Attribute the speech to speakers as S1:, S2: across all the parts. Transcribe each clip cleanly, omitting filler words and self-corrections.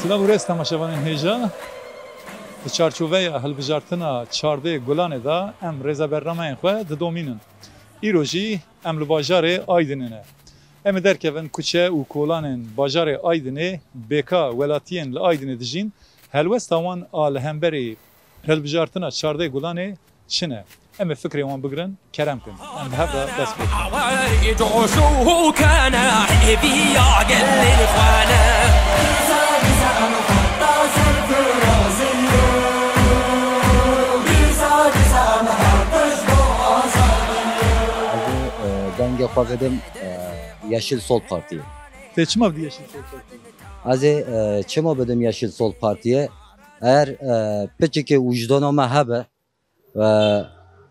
S1: Silah burası tamaşavanın heyeca. Çarçoveya helbijartina çarde gulane da em reza bernameyn xwe didomînin. Îro jî em li bajarê Aydinê ne. Em derkevin kuçe û kolanên bajarê Aydinê bêka welatiyên li Aydinê dijîn helwesta wan a li hemberê helbijartina çarde gulanê çi ne? Em ê fikrê wan bigirin, kerem kin. Em bi hev de dest
S2: denge xwavedim Yeşil Sol Parti'ye.
S1: Te çima bi Yeşil Sol Parti'ye?
S2: Az çima bedim Yeşil Sol Parti'ye. Eğer piçiki vicdanıma hebe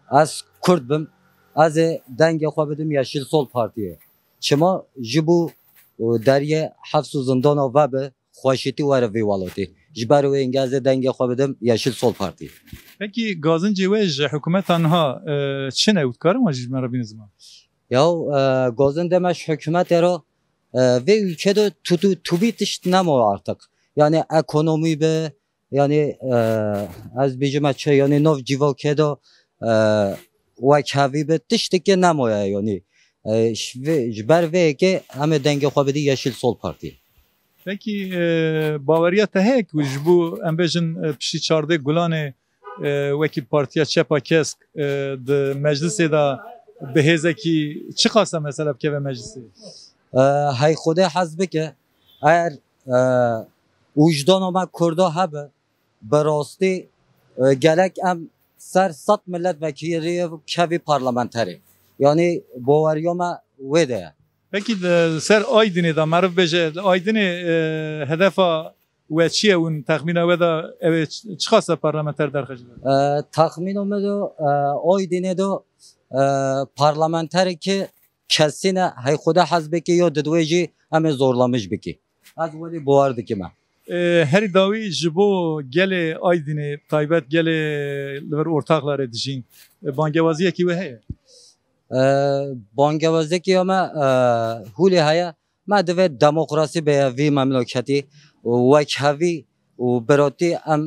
S2: az Kürt bim, az denge xwavedim Yeşil Sol Parti'ye. Çima jibu deriye hafsu zindana vebe xweşîtî were vê welatê. Ji ber wê engeze denge xwavedim Yeşil Sol Parti'ye.
S1: Peki gazincê we ji hikûmetan ha çi ne û dikarin wan jî ji me re bînin ziman?
S2: Ya gazın demiş hükümetleri ve ülkede tubi tişt nemo artık. Yani ekonomi be yani az bijime çe yani nov civakede ve kavi be tişt ki nemo yani. Ber ve ki hem denge xwabedi Yeşil Sol Parti.
S1: Peki bavariya te hek ji bu em bêjin piştî çardê gulanê wekî partiya Çepa Kesk di meclisê da behezeki çıkarsa mesela keve meclisi?
S2: Hay Xuda hezbi ki eğer vicdanıma Kurda habe berasti gelek em ser sat milletvekili kevi parlamenteri. Yani bavariyama vede.
S1: Peki ser Aydın'ı da marif beje Aydın'ı hedefa ve çiye un tahmina ve da evet çıkarsa parlamenter derhacılar?
S2: Tahminime de Aydın'ı da parlamenteri ki kesine hay Xuda hezbi ki yo didweci em zorlamış biki. Az veli buardı ki me.
S1: Her davi jibo gele Aydın'ı taybet gele ver ortaklar dijin. Bangevaziye ki ve heye.
S2: Bangevaziye ki ama huli haya ma dve demokrasi be vi memleketi ve kavi و براتی ام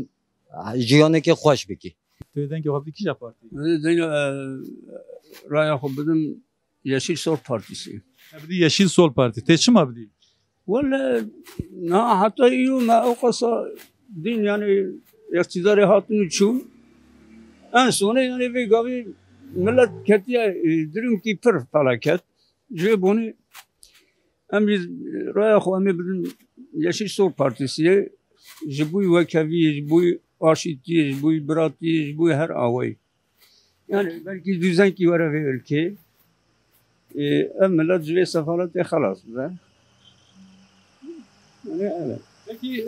S2: جیانی که خوش بکی.
S1: تو دنگ خواهد کی جا پارتی؟
S3: دنگ رای خود بدم Yeşil Sol Partisi.
S1: Abdi Yeşil Sol Parti. Te çim abdi?
S3: Valla na hatta iyo ma o kasa din yani iktidarı hatunu çu. En sonu yani ve gavi millet ketiye durum ki pır felaket. Je bunu em biz raya xwe bedin Yeşil Sol Partisi'ye ji bu vekavi, ji bu aşiti, ji bu birati, ji bu her avay. Yani belki düzen ki var ve ülke. Millet cüve sefalet halas. Yani evet.
S1: Peki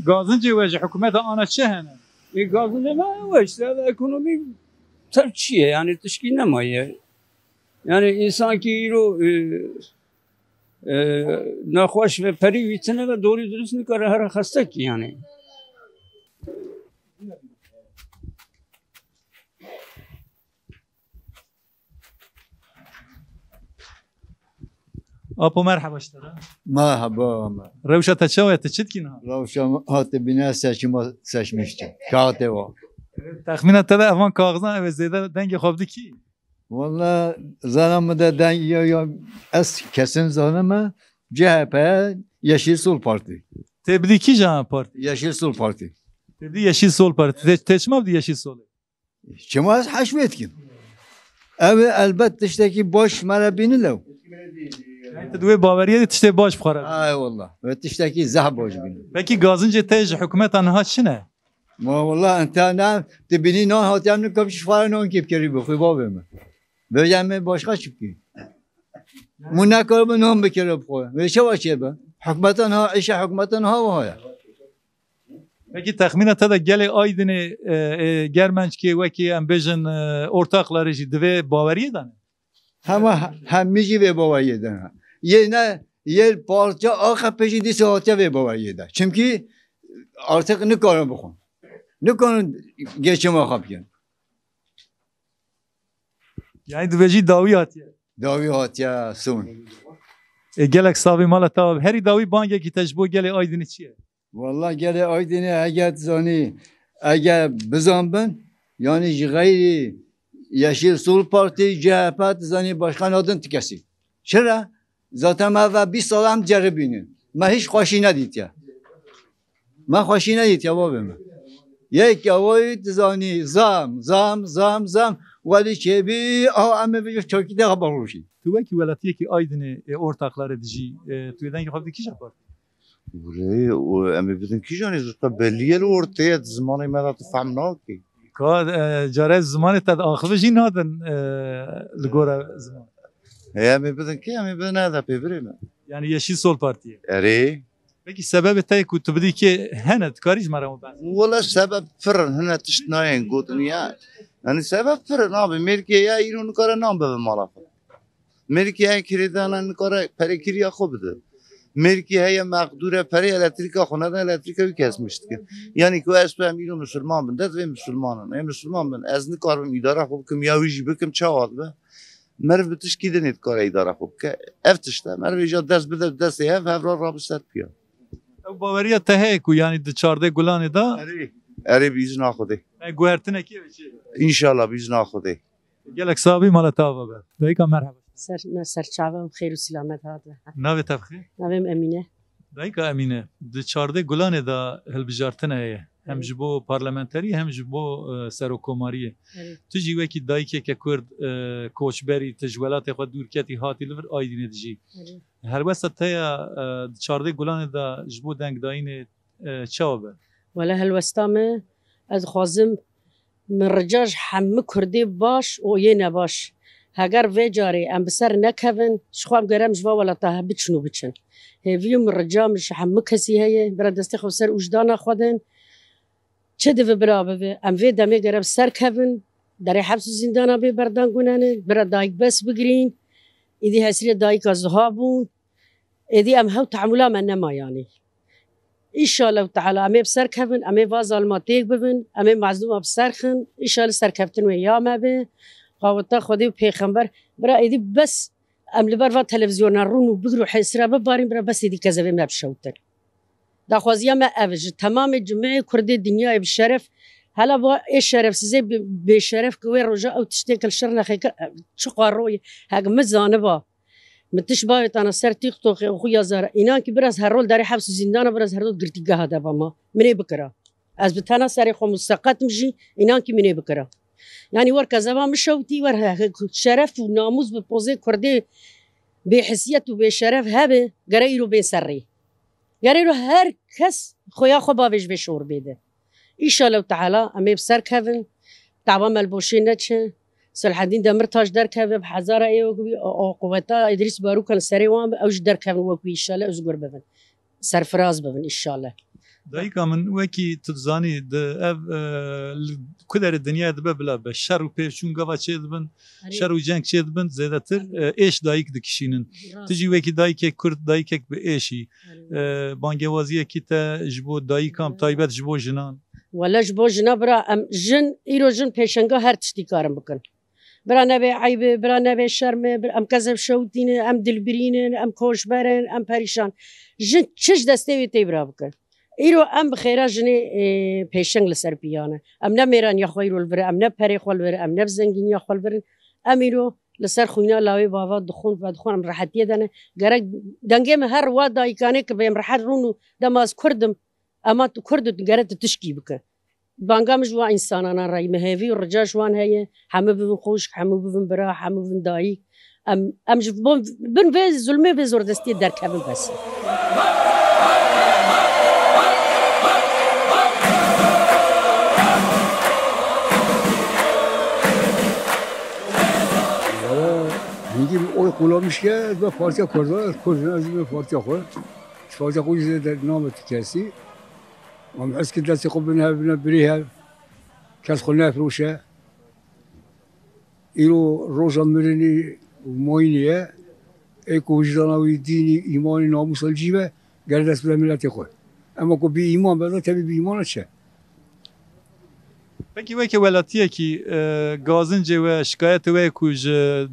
S1: gazıncı ve hükümete ana çehene?
S3: Gazıncı ve işte ekonomi tercihe yani teşkil nemaye. Yani insan ki نخواش و پری ویتنه و دوری درست نکاره هر خسته کی yani.
S1: Apo merhaba işlere.
S4: Merhaba.
S1: Revşa teçavaya teçitkin ha.
S4: Ravşa hatı bina seçmiştim. Kağıtı o.
S1: Tahmin ette de evan kağızdan evet zeyde denge xabdi ki.
S4: Valla zanamı da den ya es kesin zanamı CHP Yeşil Sol Parti.
S1: Tebdi ki Can Parti.
S4: Yeşil Sol Parti.
S1: Tebdi Yeşil Sol Parti. Teçme abdi Yeşil Sol.
S4: Çemaz haşmetkin. Evi elbette işteki boş merabini lev.
S1: Yani tedve bavariye tişte baş bkhara.
S4: Ay valla. Ve işteki zah boş bini.
S1: Peki gazınca tej hükümet anha çine?
S4: Ma valla entana tebini non hatiyamını kapış falan on kip keri bu khibabı mı? Böyle başka çıktı. Munakar non bekere bu. Ve şey var şey be. Hükümetin ha işe hükümetin ha var ya.
S1: Peki tahmin ette de gele Aydın'ı Germenç ki ve ki embejin ortakları dve bavariye da ne?
S4: Ama hemici ve babayeden. Yer parça AKP'ci dise hatya ve babayeden. Çünkü artık ne kadar bakın. Ne kadar geçim akapken.
S1: Yani dveci davi hatiye.
S4: Davi hatya son.
S1: Gelek savi mala tav. Heri davi bange ki tecbo gele Aydın'ı çiye.
S4: والله گله آیدینه اگر زانی اگر بزن بن یعنی غیر Yeşil Sol Parti CHP zani başkan adın tikesi. Çera? Zaten ben bir salam ceribinin. Ben hiç hoşina dit ya. Ben hoşina dit ya babam. Yek yavayt zani zam. Vali çebi ama bir Türkiye'de haber oluşu.
S1: Tu veki velatiye ki Aydın'ı ortakları dici. Tu eden yapabilir ki yapar.
S5: Burayı ama bizim kişinin zıtta belli ortaya zamanı medat famna ki.
S1: Kad care zamanı tad akıbı jin hadın ligora zaman.
S5: Ama bizim ki ama bizim ne de peyvrim.
S1: Yani Yeşil Sol Parti'ye.
S5: Eri.
S1: Peki sebebi tay ku tu bidi ki henet karij maram ben.
S5: ولا سبب فرن هنا تشتناين قوتني يعني سبب فرن abi Amerika ya İran kara nam be malafı. Amerika ya kiridana kara peri kiriya khobdu. Amerika ya maqdure peri elektrika xona da elektrika bir kesmişti. Yani ki es ben İran Müslüman ben de ve Müslümanım. Hem Müslüman ben az ne karım idare xob kim ya wici bikim çavad be. Merv tişkide net kara idare xob ke eftişte merv ja ders bide ders ya fevral rabsat piya.
S1: Bavariya tehe ku yani de çarde gulanı da
S5: Eri biz naxudi.
S1: guertine ki
S5: İnşallah biz naxudi.
S1: gelek sahibi malatava be. Dayıka merhaba.
S6: سرچاوه و خیر و سلامت هاته
S1: Nave tevxi.
S6: نویم امینه
S1: Dayıka Emine. De çarde gulanı da helbijartine heye. Hem ji bo parlamenteri hem ji bo serokomariye. Tu jî wekî dayîkeke Kurd koçberî ti ji welatê xwe dûr ketî hatî li vir Aydînê dijî. Helbesta te ya çardê gulanê da ji bo dengdayînê çawa be?
S6: ولا هلوستامه از خوازم من رجاج حمه کردی باش و یه نباش هگر وی جاری ام بسر نکهون شخوام گرم جوا ولا تا بچنو بچن هیویو من رجامش حمه کسی هیه برا دستی خو سر وجدانا خودن چه دوی برا بوی ام وی دمی گرم سر کهون در حبس زندانا بی بردان گونانه برا دایک بس بگرین ایدی هسری دایک از بون ایدی ام هاو تعاملا من نما یعنی İnşallah Teala ame bser kevin, ame vaz almatik bibin, ame mazlum bserxin, İnşallah serkeftin ve yame be. Qavata Xwedê û pêxember bira êdî bes em li ber va televizyona rûn û bigir û hêsira bibarîn bira bes êdî kezevê me bişewtin. Daxwaziya me ev ji temamê cumeyê Kurdê dinyayê bi şeref hela bu ê şerefsizê bêşeref ki wê roja ew tiştê li şer nexêkir çi qaroyê hek min zaniba. من تشبايت أنا سر تيك توك أخويا زار إنان كي براز هرول داري حبس زندان براز هرول قرتي جهاد بما مني بكرة از بتانا سري خو مستقات مشي إنان كي مني بكرة يعني ور كذا مش شوتي ور شرف وناموس ببوزي كردي بحسية وبشرف هبه جريرو بيسري جريرو هر كس خويا خو باوش بشور بيده إن شاء الله تعالى أمي بسر كفن تعبان البوشين نتشه صلاح الدين دمرتاش دركب بحزارة وكبي قوتا إدريس باروكان سريوان أوج دركب وكبي إن شاء الله أزجر بفن سرفراز بفن إن شاء الله.
S1: دایکا من وکی تزانی د اف کدر دنیا دبه بلا به شر و پیشون گوا چه دبن شر و جنگ چه دبن زیادتر ایش دایک دکشینن تجی وکی دایک کرد دایک به ایشی بانگوازیه کی تا جبو دایکام تایبت جبو جنان
S6: ولا جبو جنابرا ام جن ایرو جن پیشنگا هر تشتی کارم بکن برا نبی عیبه برا نبی شرمه ام کذب شوتینه ام دلبرینه ام کوشبرن ام پریشان جن چش دسته وی تی برا بکن ایرو ام بخیره جنی پیشنگ لسر بیانه ام نه میران یا خویرو البره ام نه پری خال بره ام نه زنگین یا خال بره ام ایرو لسر خوینا لاوی بابا دخون و دخون ام راحتیه دانه گرگ دنگم هر وا دایکانه که بهم راحت رونو دماز کردم اما تو کرد گرت تشکی بکه بانگامش وا انسانانا رای مهوی و رجاش وان هیه همه ببین خوش همه ببین برا همه ببین دایی ام جف بن و ظلمه و زوردستی در کبن بس
S3: میگی اوی قلامیش که به پارچه کرده کردن از این پارچه خود پارچه خودی در نام کسی ام حس که دستی خوب بنه بریه کس خود نفروشه ایرو روزا مرنی موینیه ایک وجدانوی دینی ایمانی ناموس الجیبه گرد دست به ملت خود اما که بی ایمان بلا تبی بی ایمان چه
S1: Peki veki welatiye ki gazince ve şikayet ve kuj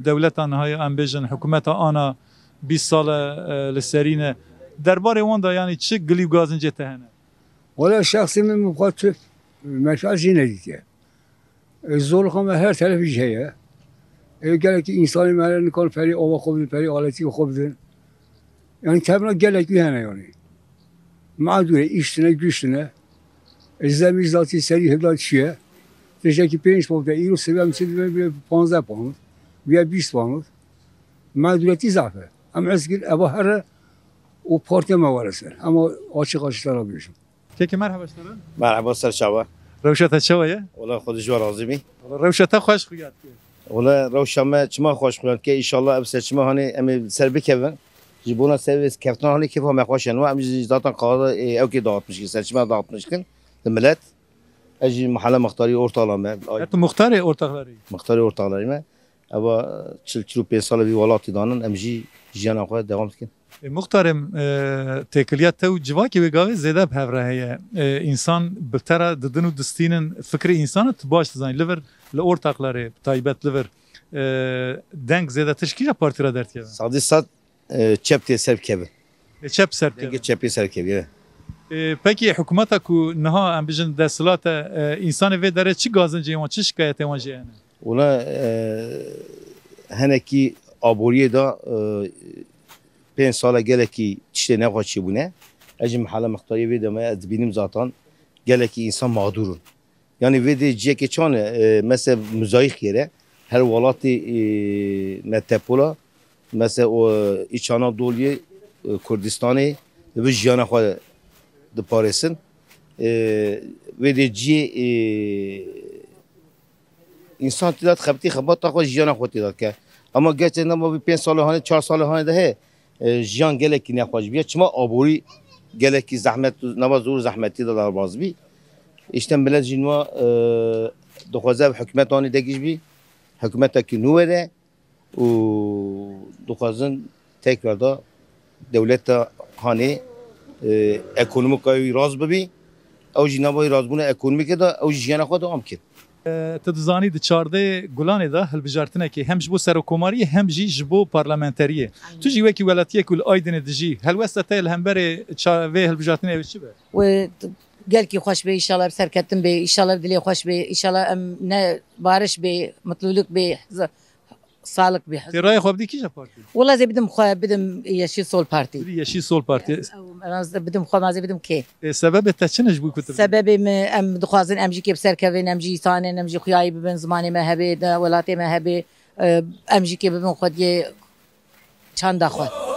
S1: devletan hay ambejin hükümeta ana 20 sala li serine derbarê wan da yani çi gilî gazince tehene
S3: ولا شخصي من مقاتل مشاعر جينيتية الزول خم هر طرف جهية قال لك إنسان ما لنا كل فريق أو خبز فريق على خبز يعني تبنا قال لك هنا يعني ما دوره إشتنا جشتنا الزمن ذاتي سري هذا الشيء تجاكي بينش بوده إيرو سبب مثل 15 pound ويا 20 pound ما دوره تزعفه أما أسقل أبو هر وبارتي ما ورثه أما عاشق اشترى بيشم
S1: كيكي مرحبا اشترا
S7: مرحبا سر شباب
S1: روشتا شوية
S7: والله خود جوار عظيمي
S1: روشتا خوش خويات
S7: والله روشا ما چما خوش خلان که ان شاء الله ابس چما هاني ام سر بكفن جبونا سرویس کفتن هاني كيف هم خوشن و ام ذاتن قاضي او كي داعتمش كي سر چما داعتمش كن الملت اجي محل مختاري ortalama
S1: تو مختار ortakları
S7: مختاري ortakları ما ابا 45 سال bir ولاتي دانن ام جي جيانا خو devam كن
S1: مختارم تکلیت تو جواکی بگاوی زیده به هیه انسان بتره ددنو دستینن فکر انسان تباش زن لیور لورتاقلاره تایبت لیور دنگ زیده تشکیل پارتی را درت کردن
S7: سادی سات چپتی سر کبه
S1: چپ سر
S7: دنگ چپی سر کبه
S1: پکی حکومت کو نها ام بجن دستلات انسان و داره چی گازنجی و چی شکایت و جهنه
S7: ولا هنکی آبوریه دا 5 ساله geleki işte ne kaçı bu ne? Ecim hala muhtariye ve demeye benim zaten geleki insan mağdurun. Yani ve de ceket mesela müzayik yere her valatı metepola mesela o İç Anadolu'yu Kürdistan'ı ve jiyana xwe de Paris'in ve de insan tidat xebti xebat xwe jiyana xwe tidat ke ama gerçekten bu 5 sale hani 4 sale hani de he جیان گلکی نخواهش بیاد چما آبوری گلکی زحمت نواز زور زحمتی دار باز بی اشتم بلد جنوا دخوازه حکومت آنی دگیش بی حکومت کی نوره و دخوازن تکرار دا دولت هانی اکونومیکایی راز ببی او جنابای راز بونه اکونومیک دا او جیان خود هم کرد
S1: تدزانی د چارده گلانه ده هلبجارتنه که هم جبو سرکوماری هم جی جبو پارلمانتریه تو جی وکی ولاتیه کل آیدن دجی هل وسته هم بره چاوه هلبجارتنه چی به
S8: و قال كي خوش بي ان شاء الله بسركتم بي ان شاء الله بدلي خوش بي ان شاء الله نا بارش بي مطلولك بي صالك بي
S1: رای خوب دی کیجا پارتی
S8: والله زي بدم خو بدم يشي سول بارتي
S1: یشی سول پارتی
S8: بدم خو ما زي بدم كي
S1: سبب تچنج بو کتب
S8: سبب ام دخوازن ام جي كي بسركفين ام جي ثاني ام جي خياي ببن زماني ما هبي ولاتي ما هبي ام جي كي ببن خدي چند خو